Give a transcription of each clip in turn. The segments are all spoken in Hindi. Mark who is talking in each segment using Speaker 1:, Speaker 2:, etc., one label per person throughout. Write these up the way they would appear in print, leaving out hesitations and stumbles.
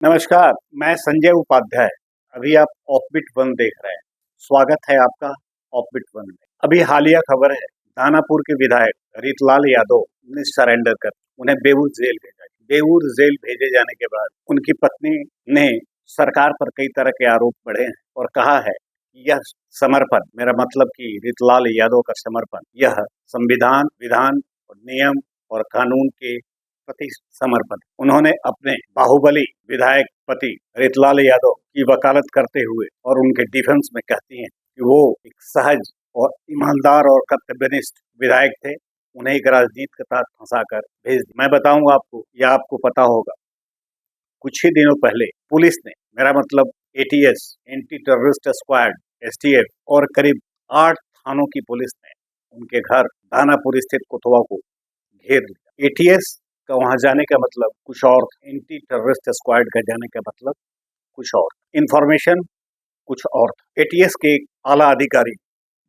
Speaker 1: नमस्कार, मैं संजय उपाध्याय। अभी आप ऑफबीट वन देख रहे हैं। स्वागत है आपका ऑफबीट वन में। अभी हालिया खबर है, दानापुर के विधायक रीतलाल यादव ने सरेंडर कर उन्हें बेऊर जेल भेजा। बेऊर जेल भेजे जाने के बाद उनकी पत्नी ने सरकार पर कई तरह के आरोप बढ़े हैं और कहा है कि यह समर्पण, मेरा मतलब कि रीतलाल यादव का समर्पण, यह संविधान, विधान और नियम और कानून के प्रति समर्पण। उन्होंने अपने बाहुबली विधायक पति रीतलाल यादव की वकालत करते हुए और उनके डिफेंस में कहती हैं कि वो एक सहज और ईमानदार और कर्तव्यनिष्ठ विधायक थे। उन्हें एक राजनीति के तहत फंसाकर भेज दिया। मैं बताऊंगा आपको, या आपको पता होगा, कुछ ही दिनों पहले पुलिस ने, मेरा मतलब ATS, anti terrorist squad, STF और करीब 8 थानों की पुलिस ने उनके घर दानापुर स्थित कोतवा को घेर लिया। एटीएस का वहां जाने का मतलब कुछ और, एंटी टेररिस्ट स्क्वाड का जाने का मतलब कुछ और, इंफॉर्मेशन कुछ और। एटीएस के एक आला अधिकारी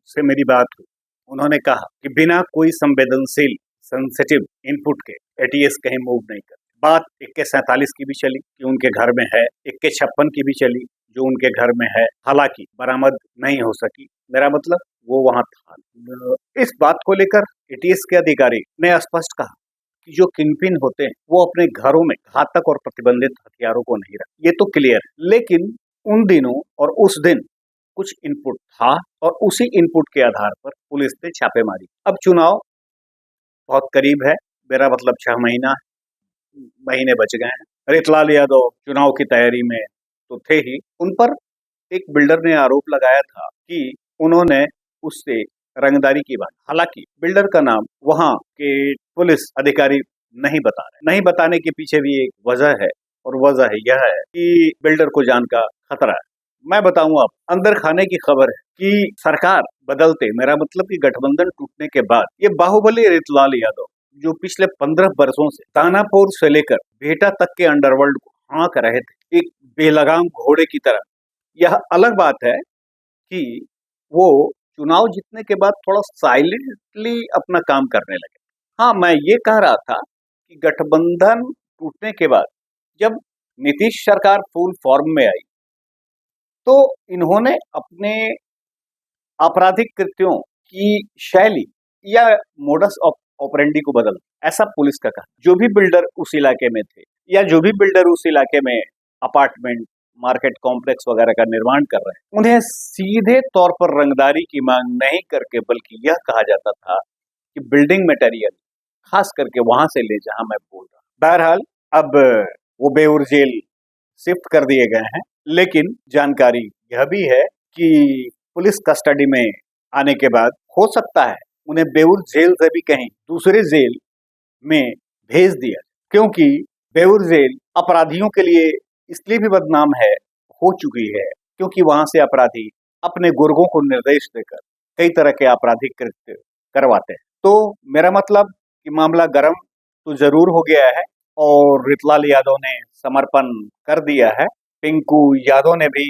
Speaker 1: से मेरी बात हुई। उन्होंने कहा कि बिना कोई संवेदनशील सेंसिटिव इनपुट के एटीएस कहीं मूव नहीं कर। बात AK-47 की भी चली कि उनके घर में है, AK-56 की भी चली जो उनके घर में है, हालांकि बरामद नहीं हो सकी। मेरा मतलब वो वहां था। इस बात को लेकर एटीएस के अधिकारी ने स्पष्ट कहा कि जो किंगपिन होते हैं वो अपने घरों में घातक और प्रतिबंधित हथियारों को नहीं रखते, ये तो क्लियर है। लेकिन उन दिनों और उस दिन कुछ इनपुट था और उसी इनपुट के आधार पर पुलिस ने छापेमारी। अब चुनाव बहुत करीब है, मेरा मतलब 6 महीने बच गए हैं। रीतलाल यादव चुनाव की तैयारी में तो थे ही। उन पर एक बिल्डर ने आरोप लगाया था कि उन्होंने उससे रंगदारी की बात, हालांकि बिल्डर का नाम वहां के पुलिस अधिकारी नहीं बता रहे। नहीं बताने के पीछे भी एक वजह है और वजह यह है कि बिल्डर को जान का खतरा है। मैं बताऊंगा, आप अंदर खाने की खबर है कि सरकार बदलते, मेरा मतलब कि गठबंधन टूटने के बाद ये बाहुबली रीतलाल यादव जो पिछले 15 वर्षों से दानापुर से लेकर बेटा तक के अंडरवर्ल्ड को हाँक रहे थे एक बेलगाम घोड़े की तरह। यह अलग बात है कि वो चुनाव जीतने के बाद थोड़ा साइलेंटली अपना काम करने लगे। हाँ, मैं ये कह रहा था कि गठबंधन टूटने के बाद जब नीतीश सरकार फुल फॉर्म में आई तो इन्होंने अपने आपराधिक कृत्यों की शैली या मोडस ऑपरेंडी को बदल, ऐसा पुलिस का कहा। जो भी बिल्डर उस इलाके में थे या जो भी बिल्डर उस इलाके में अपार्टमेंट, मार्केट कॉम्प्लेक्स वगैरह का निर्माण कर रहे हैं, उन्हें सीधे तौर पर रंगदारी की मांग नहीं करके बल्कि यह कहा जाता था कि बिल्डिंग मटेरियल खास करके वहां से ले जहां मैं बोल रहा हूं। बहरहाल अब वो बेऊर जेल शिफ्ट कर दिए गए हैं, लेकिन जानकारी यह भी है कि पुलिस कस्टडी में आने के बाद हो सकता है उन्हें बेऊर जेल से भी कहीं दूसरे जेल में भेज दिया, क्योंकि बेऊर जेल अपराधियों के लिए इसलिए भी बदनाम है, हो चुकी है, क्योंकि वहां से अपराधी अपने गुर्गों को निर्देश देकर कई तरह के आपराधिक कृत्य करवाते हैं। तो मेरा मतलब कि मामला गर्म तो जरूर हो गया है और रीतलाल यादव ने समर्पण कर दिया है। पिंकू यादव ने भी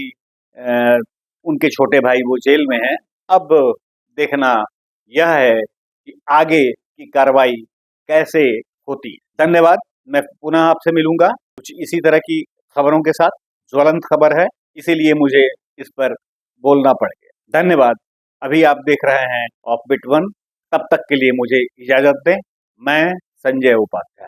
Speaker 1: उनके छोटे भाई वो जेल में हैं। अब देखना यह है कि आगे की कार्रवाई कैसे होती है। धन्यवाद। मैं पुनः आपसे मिलूंगा कुछ इसी तरह की खबरों के साथ। ज्वलंत खबर है, इसीलिए मुझे इस पर बोलना पड़ गया। धन्यवाद। अभी आप देख रहे हैं ऑफबीट वन। तब तक के लिए मुझे इजाजत दें। मैं संजय उपाध्याय।